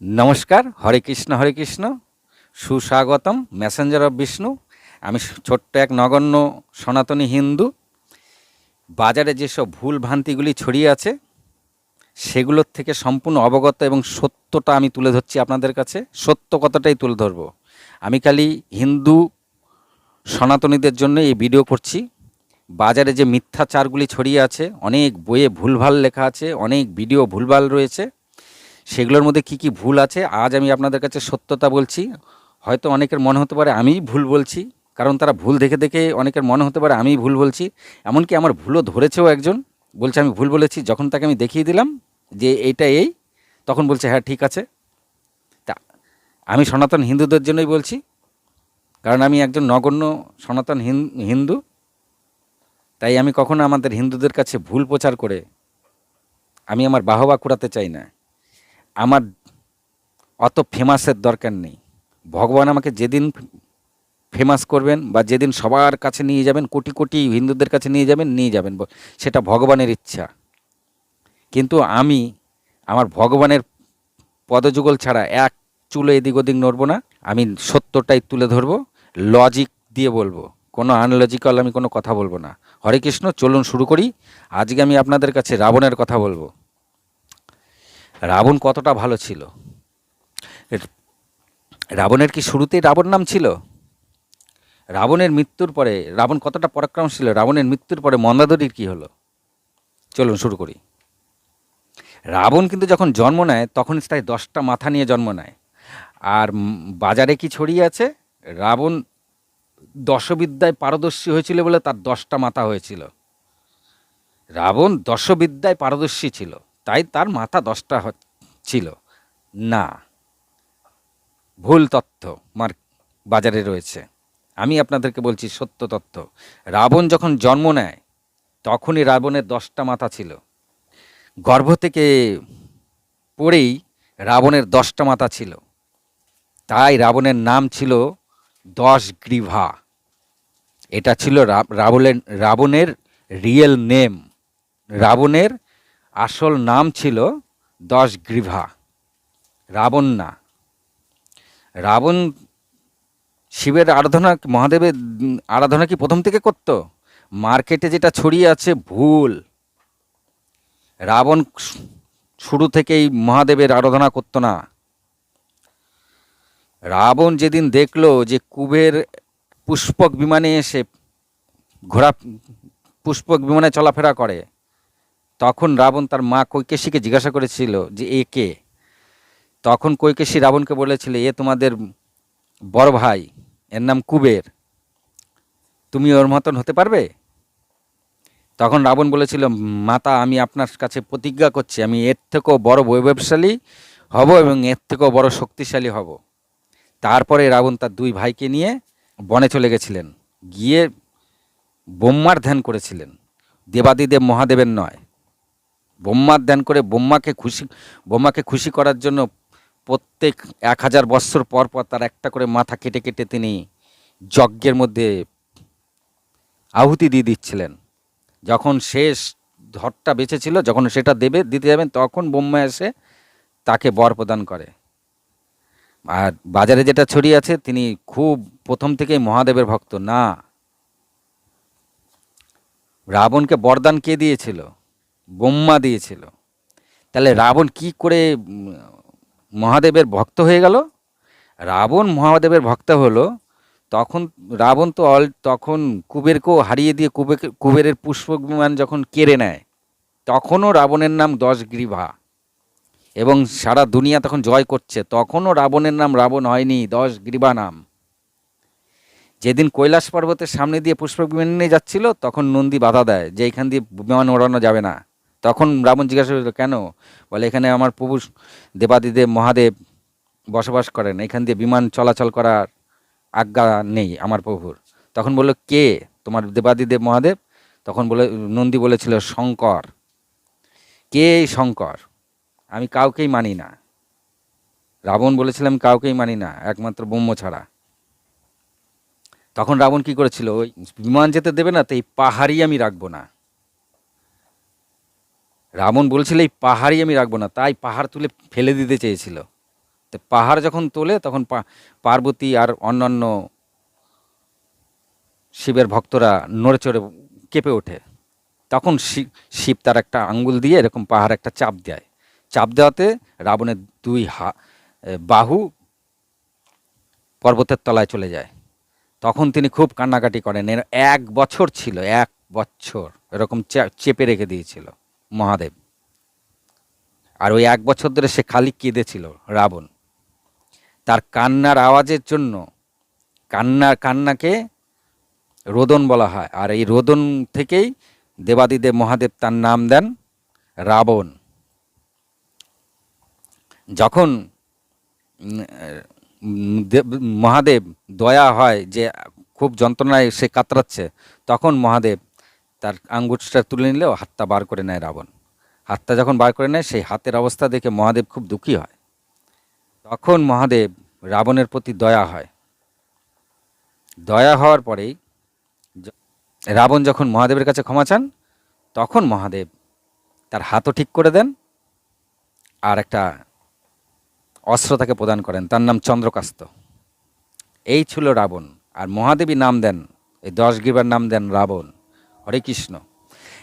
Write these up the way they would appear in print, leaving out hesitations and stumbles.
নমস্কার, হরে কৃষ্ণ, সুস্বাগতম Messenger of Vishnu. আমি ছোট্ট এক নগণ্য সনাতনী হিন্দু। বাজারে যেসব ভুল ভ্রান্তিগুলি ছড়িয়ে আছে সেগুলোর থেকে সম্পূর্ণ অবগত এবং সত্যটা আমি তুলে ধরছি আপনাদের কাছে। সত্য কথাটাই তুলে ধরবো। আমি খালি হিন্দু সনাতনীদের জন্য এই ভিডিও করছি। বাজারে যে মিথ্যাচারগুলি ছড়িয়ে আছে, অনেক বইয়ে ভুলভাল লেখা আছে, অনেক ভিডিও ভুলভাল রয়েছে, সেগুলোর মধ্যে কি কি ভুল আছে আজ আমি আপনাদের কাছে সত্যতা বলছি। হয়তো অনেকের মনে হতে পারে আমিই ভুল বলছি, কারণ তারা ভুল দেখে দেখে অনেকের মনে হতে পারে আমিই ভুল বলছি। এমনকি আমার ভুলও ধরেছেও একজন, বলছে আমি ভুল বলেছি। যখন তাকে আমি দেখিয়ে দিলাম যে এইটা এই, তখন বলছে হ্যাঁ ঠিক আছে। তা আমি সনাতন হিন্দুদের জন্যই বলছি, কারণ আমি একজন নগণ্য সনাতন হিন্দু। তাই আমি কখনো আমাদের হিন্দুদের কাছে ভুল প্রচার করে আমি আমার বাহবা কুড়াতে চাই না। আমার অত ফেমাসের দরকার নেই। ভগবান আমাকে যেদিন ফেমাস করবেন বা যেদিন সবার কাছে নিয়ে যাবেন, কোটি কোটি হিন্দুদের কাছে নিয়ে যাবেন, সেটা ভগবানের ইচ্ছা। কিন্তু আমি আমার ভগবানের পদযুগল ছাড়া এক চুলো এদিক ওদিক নড়ব না। আমি সত্যটাই তুলে ধরবো, লজিক দিয়ে বলবো, কোনো আনলজিক্যাল আমি কোনো কথা বলবো না। হরে কৃষ্ণ, চলুন শুরু করি। আজকে আমি আপনাদের কাছে রাবণের কথা বলবো। রাবণ কতটা ভালো ছিল। রাবণের কি শুরুতেই রাবণ নাম ছিল? রাবণের মৃত্যুর পরে রাবণ কতটা পরাক্রমশীল, রাবণের মৃত্যুর পরে মন্দাদরির কি হলো? চলুন শুরু করি। রাবণ কিন্তু যখন জন্ম নেয় তখন তাই 10টা মাথা নিয়ে জন্ম নেয়। আর বাজারে কি ছড়িয়ে আছে, রাবণ দশবিদ্যায় পারদর্শী হয়েছিল বলে তার 10টা মাথা হয়েছিল। রাবণ দশবিদ্যায় পারদর্শী ছিল, তাই তার মাথা 10টা ছিল না। ভুল তথ্য বাজারে রয়েছে। আমি আপনাদেরকে বলছি সত্য তথ্য। রাবণ যখন জন্ম নেয় তখনই রাবণের 10টা মাথা ছিল। গর্ভ থেকে পড়েই রাবণের 10টা মাথা ছিল, তাই রাবণের নাম ছিল 10 গ্রীভা। এটা ছিল রাবণের রিয়েল নেম। রাবণের আসল নাম ছিল 10 গ্রীভা, রাবণ না। রাবণ শিবের আরাধনা, মহাদেবের আরাধনা কি প্রথম থেকে করত? মার্কেটে যেটা ছড়িয়ে আছে ভুল। রাবণ শুরু থেকেই মহাদেবের আরাধনা করতো না। রাবণ যেদিন দেখলো যে কুবের পুষ্পক বিমানে এসে ঘোড়া পুষ্পক বিমানে চলাফেরা করে, তখন রাবণ তার মা কৈকেশীকে জিজ্ঞাসা করেছিল যে এ কে। তখন কৈকেশী রাবণকে বলেছিল এ তোমাদের বড় ভাই, এর নাম কুবের, তুমি ওর মতন হতে পারবে? তখন রাবণ বলেছিল মাতা, আমি আপনার কাছে প্রতিজ্ঞা করছি আমি এর থেকেও বড় বৈভবশালী হব এবং এর থেকেও বড় শক্তিশালী হব। তারপরে রাবণ তার 2 ভাইকে নিয়ে বনে চলে গেছিলেন, গিয়ে ব্রহ্মার ধ্যান করেছিলেন, দেবাদিদেব মহাদেবের নয়। ব্রহ্মার ধ্যান করে ব্রহ্মাকে খুশি করার জন্য প্রত্যেক 1000 বৎসর পর পর তার একটা করে মাথা কেটে কেটে তিনি যজ্ঞের মধ্যে আহুতি দিয়ে দিচ্ছিলেন। যখন শেষ ধরটা বেঁচে ছিল, যখন সেটা দিতে যাবেন, তখন ব্রহ্মা এসে তাকে বর প্রদান করে। আর বাজারে যেটা ছড়িয়ে আছে তিনি খুব প্রথম থেকেই মহাদেবের ভক্ত না। রাবণকে বরদান কে দিয়েছিল? ব্রহ্মা দিয়েছিল। তাহলে রাবণ কি করে মহাদেবের ভক্ত হয়ে গেল? রাবণ মহাদেবের ভক্ত হলো তখন, রাবণ তো তখন কুবেরকেও হারিয়ে দিয়ে কুবেরের পুষ্পক বিমান যখন কেড়ে নেয়, তখনও রাবণের নাম 10 গ্রীভা, এবং সারা দুনিয়া তখন জয় করছে, তখনও রাবণের নাম রাবণ হয়নি, 10 গ্রীভা নাম। যেদিন কৈলাস পর্বতের সামনে দিয়ে পুষ্পক বিমান নিয়ে যাচ্ছিল, তখন নন্দী বাধা দেয় যে এখান দিয়ে বিমান ওড়ানো যাবে না। তখন রাবণ জিজ্ঞাসা করল কেন? বলে এখানে আমার প্রভু দেবাদিদেব মহাদেব বসবাস করেন, এখান দিয়ে বিমান চলাচল করার আজ্ঞা নেই আমার প্রভুর। তখন বলল কে তোমার দেবাদিদেব মহাদেব? তখন নন্দী বলেছিল শঙ্কর। কে এই শঙ্কর? আমি কাউকেই মানি না। রাবণ বলেছিলাম কাউকেই মানি না, একমাত্র ব্রহ্ম ছাড়া। তখন রাবণ কি করেছিল, ওই বিমান যেতে দেবে না, তো এই পাহাড়ই আমি রাখবো না। রাবণ বলছিল এই পাহাড়ই আমি রাখবো না, তাই পাহাড় তুলে ফেলে দিতে চেয়েছিল। তো পাহাড় যখন তোলে তখন পার্বতী আর অন্যান্য শিবের ভক্তরা নড়ে চড়ে কেঁপে ওঠে। তখন শিব তার একটা আঙ্গুল দিয়ে এরকম পাহাড় একটা চাপ দেয়। চাপ দেওয়াতে রাবণের দুই বাহু পর্বতের তলায় চলে যায়। তখন তিনি খুব কান্নাকাটি করেন। 1 বছর ছিল, 1 বছর এরকম চেপে রেখে দিয়েছিল মহাদেব। আর ওই 1 বছর ধরে সে খালি কেঁদেছিল রাবণ। তার কান্নার আওয়াজের জন্য কান্নাকে রোদন বলা হয়। আর এই রোদন থেকেই দেবাদিদেব মহাদেব তার নাম দেন রাবণ। যখন মহাদেব দয়া হয় যে খুব যন্ত্রণায় সে কাতরাচ্ছে, তখন মহাদেব তার আঙ্গুঠটা তুলে নিলেও হাতটা বার করে নেয় রাবণ। হাতটা যখন বার করে নেয়, সেই হাতের অবস্থা দেখে মহাদেব খুব দুঃখী হয়। তখন মহাদেব রাবণের প্রতি দয়া হয়। দয়া হওয়ার পরেই রাবণ যখন মহাদেবের কাছে ক্ষমা চান, তখন মহাদেব তার হাতও ঠিক করে দেন আর একটা অস্ত্র তাকে প্রদান করেন, তার নাম চন্দ্রকাস্ত। এই ছিল রাবণ। আর মহাদেবী নাম দেন, এই 10 গ্রীবার নাম দেন রাবণ। হরে কৃষ্ণ।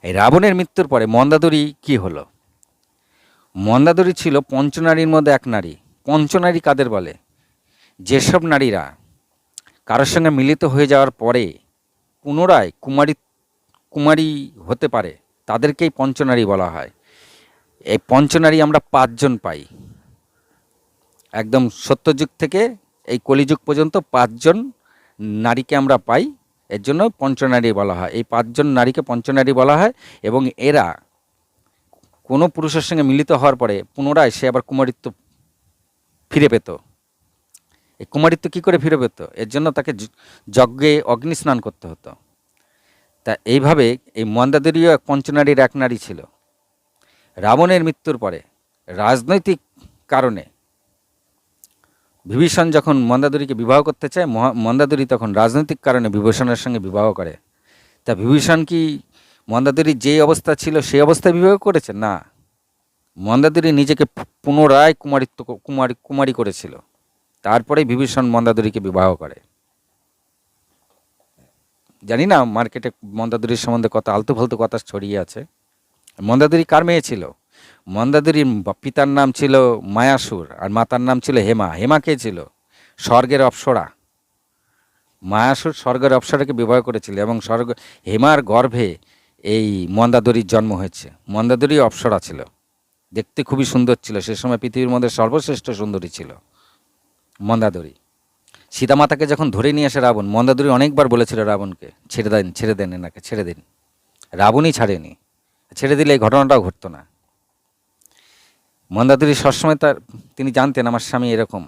এই রাবণের মৃত্যুর পরে মন্দাদরী কি হলো? মন্দাদরী ছিল পঞ্চনারীর মধ্যে এক নারী। পঞ্চনারী কাদের বলে? যেসব নারীরা কারোর সঙ্গে মিলিত হয়ে যাওয়ার পরে পুনরায় কুমারী হতে পারে, তাদেরকেই পঞ্চনারী বলা হয়। এই পঞ্চনারী আমরা 5জন পাই। একদম সত্যযুগ থেকে এই কলিযুগ পর্যন্ত 5জন নারীকে আমরা পাই। এর জন্য পঞ্চনারী বলা হয়। এই 5জন নারীকে পঞ্চনারী বলা হয়। এবং এরা কোনো পুরুষের সঙ্গে মিলিত হওয়ার পরে পুনরায় সে আবার কুমারিত্ব ফিরে পেত। এই কুমারিত্ব কী করে ফিরে পেত? এর জন্য তাকে যজ্ঞে অগ্নি স্নান করতে হতো। তা এইভাবে এই মন্দাদরীও এক পঞ্চনারীর এক নারী ছিল। রাবণের মৃত্যুর পরে রাজনৈতিক কারণে বিভীষণ যখন মন্দাদরীকে বিবাহ করতে চায়, মন্দাদরী তখন রাজনৈতিক কারণে বিভীষণের সঙ্গে বিবাহ করে। তা বিভীষণ কি মন্দাদরীর যেই অবস্থা ছিল সেই অবস্থায় বিবাহ করেছে? না, মন্দাদরী নিজেকে পুনরায় কুমারী করেছিল। তারপরে বিভীষণ মন্দাদরীকে বিবাহ করে। জানি না মার্কেটে মন্দাদরীর সম্বন্ধে কত আলতু ফালতু কথা ছড়িয়ে আছে। মন্দাদরী কার মেয়ে ছিল? মন্দাদরীর পিতার নাম ছিল মায়াসুর আর মাতার নাম ছিল হেমা। হেমা কে ছিল? স্বর্গের অপ্সরা। মায়াসুর স্বর্গের অপ্সরাকে বিবাহ করেছিল এবং হেমার গর্ভে এই মন্দাদরীর জন্ম হয়েছে। মন্দাদরী অপ্সরা ছিল, দেখতে খুবই সুন্দর ছিল। সে সময় পৃথিবীর মধ্যে সর্বশ্রেষ্ঠ সুন্দরী ছিল মন্দাদরী। সীতামাতাকে যখন ধরে নিয়ে আসে রাবণ, মন্দাদরী অনেকবার বলেছিল রাবণকে, ছেড়ে দেন এনাকে, ছেড়ে দিন। রাবণই ছাড়েনি। ছেড়ে দিলে এই ঘটনাটাও ঘটতো না। মন্দাদরী সবসময় তিনি জানতেন আমার স্বামী এরকম।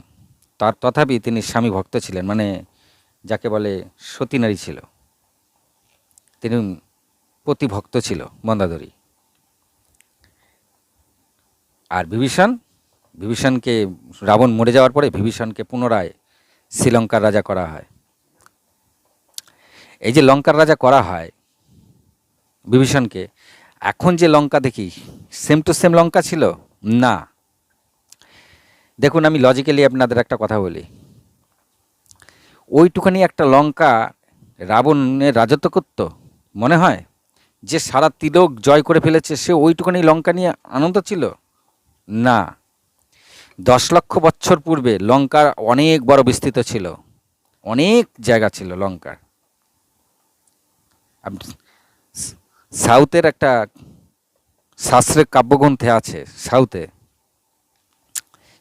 তথাপি তিনি স্বামী ভক্ত ছিলেন, মানে যাকে বলে সতী নারী ছিল। তিনি প্রতিভক্ত ছিল মন্দাদরী। আর বিভীষণকে রাবণ মরে যাওয়ার পরে বিভীষণকে পুনরায় শ্রীলঙ্কার রাজা করা হয়। এই যে লঙ্কার রাজা করা হয় বিভীষণকে, এখন যে লঙ্কা দেখি সেম টু সেম লঙ্কা ছিল না। দেখুন, আমি লজিক্যালি আপনাদের একটা কথা বলি। ওইটুখানি একটা লঙ্কা রাবণের রাজত্ব করত মনে হয়? যে সারা তিলক জয় করে ফেলেছে সে ওইটুখানি লঙ্কা নিয়ে আনন্দ ছিল? না। 10 লক্ষ বছর পূর্বে লঙ্কার অনেক বড় বিস্তৃত ছিল, অনেক জায়গা ছিল লঙ্কার। সাউথের একটা শাস্ত্রের কাব্যগ্রন্থে আছে, সাউথে,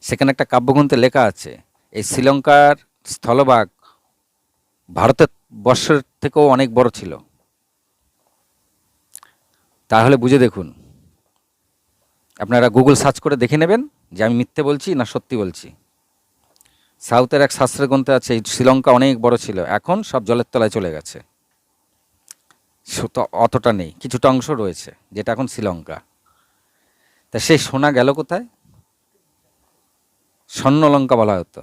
সেখানে একটা কাব্যগ্রন্থে লেখা আছে এই শ্রীলঙ্কার স্থলভাগ ভারতের বর্ষের থেকেও অনেক বড় ছিল। তাহলে বুঝে দেখুন, আপনারা গুগল সার্চ করে দেখে নেবেন যে আমি মিথ্যে বলছি না সত্যি বলছি। সাউথের এক শাস্ত্রের গ্রন্থে আছে এই শ্রীলঙ্কা অনেক বড় ছিল, এখন সব জলের তলায় চলে গেছে। অতটা নেই, কিছুটা অংশ রয়েছে যেটা এখন শ্রীলঙ্কা। তা সেই সোনা গেল কোথায়? স্বর্ণলঙ্কা বলা হতো।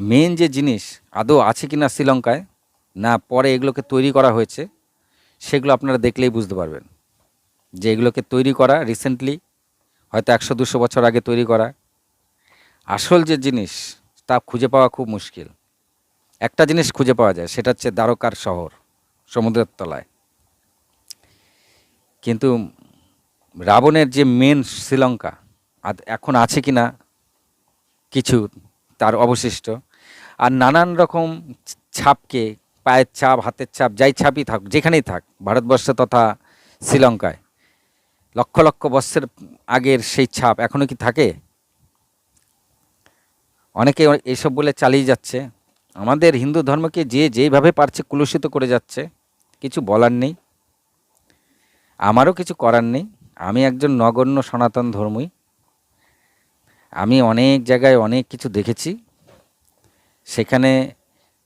মেন যে জিনিস আদৌ আছে কিনা শ্রীলঙ্কায়, না পরে এগুলোকে তৈরি করা হয়েছে, সেগুলো আপনারা দেখলেই বুঝতে পারবেন যে এগুলোকে তৈরি করা রিসেন্টলি, হয়তো 100-200 বছর আগে তৈরি করা। আসল যে জিনিস তা খুঁজে পাওয়া খুব মুশকিল। একটা জিনিস খুঁজে পাওয়া যায়, সেটা হচ্ছে দ্বারকার শহর সমুদ্রের তলায়। কিন্তু রাবণের যে মেন শ্রীলঙ্কা এখন আছে কি না কিছু তার অবশিষ্ট, আর নানান রকম ছাপকে, পায়ের ছাপ, হাতের ছাপ, যাই ছাপই থাক, যেখানেই থাক ভারতবর্ষে তথা শ্রীলঙ্কায়, লক্ষ লক্ষ বৎসরের আগের সেই ছাপ এখনো কি থাকে? অনেকে এসব বলে চালিয়ে যাচ্ছে। আমাদের হিন্দু ধর্মকে যে যেইভাবে পারছে কুলুষিত করে যাচ্ছে, কিছু বলার নেই, আমারও কিছু করার নেই। আমি একজন নগণ্য সনাতন ধর্মী। আমি অনেক জায়গায় অনেক কিছু দেখেছি, সেখানে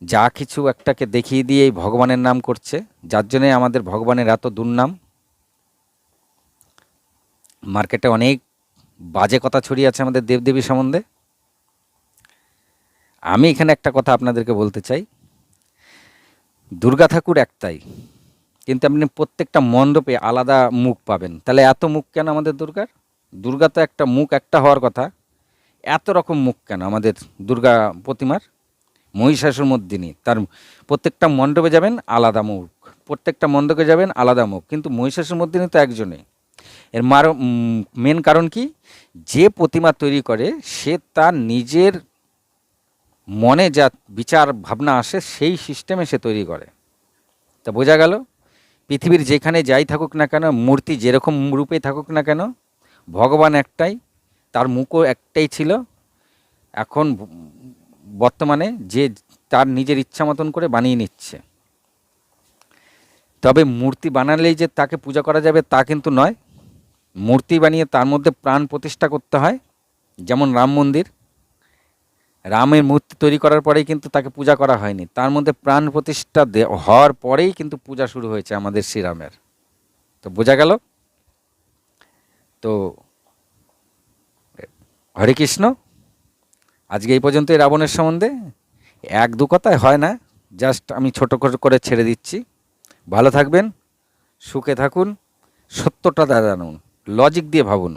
যা কিছু একটাকে দেখিয়ে দিয়ে এই ভগবানের নাম করছে, যার জন্যে আমাদের ভগবানের এত দুর্নাম। মার্কেটে অনেক বাজে কথা ছড়িয়ে আছে আমাদের দেবদেবী সম্বন্ধে। আমি এখানে একটা কথা আপনাদেরকে বলতে চাই, দুর্গা ঠাকুর একটাই, কিন্তু আপনি প্রত্যেকটা মণ্ডপে আলাদা মুখ পাবেন। তাহলে এত মুখ কেন আমাদের দুর্গার? দুর্গা তো একটা মুখ একটা হওয়ার কথা, এত রকম মুখ কেন আমাদের দুর্গা প্রতিমার? মহিষাসুরমর্দিনী, তার প্রত্যেকটা মণ্ডপে যাবেন আলাদা মুখ, প্রত্যেকটা মণ্ডপে যাবেন আলাদা মুখ, কিন্তু মহিষাসুরমর্দিনী তো একজনই। এর মেন কারণ কি? যে প্রতিমা তৈরি করে সে তার নিজের মনে যা বিচার ভাবনা আসে সেই সিস্টেমে সে তৈরি করে। তা বোঝা গেল, পৃথিবীর যেখানে যাই থাকুক না কেন, মূর্তি যেরকম রূপেই থাকুক না কেন, ভগবান একটাই, তার মুখও একটাই ছিল। এখন বর্তমানে যে তার নিজের ইচ্ছা মতন করে বানিয়ে নিচ্ছে। তবে মূর্তি বানালেই যে তাকে পূজা করা যাবে তা কিন্তু নয়। মূর্তি বানিয়ে তার মধ্যে প্রাণ প্রতিষ্ঠা করতে হয়। যেমন রাম মন্দির, রামের মূর্তি তৈরি করার পরেই কিন্তু তাকে পূজা করা হয়নি, তার মধ্যে প্রাণ প্রতিষ্ঠা হওয়ার পরেই কিন্তু পূজা শুরু হয়েছে আমাদের শ্রীরামের। তো বোঝা গেল। তো হরে কৃষ্ণ। আজকে এই পর্যন্তই রাবণের সম্বন্ধে। এক দু কথায় হয় না, জাস্ট আমি ছোট করে ছেড়ে দিচ্ছি। ভালো থাকবেন, সুখে থাকুন, সত্যটা জানুন, লজিক দিয়ে ভাবুন।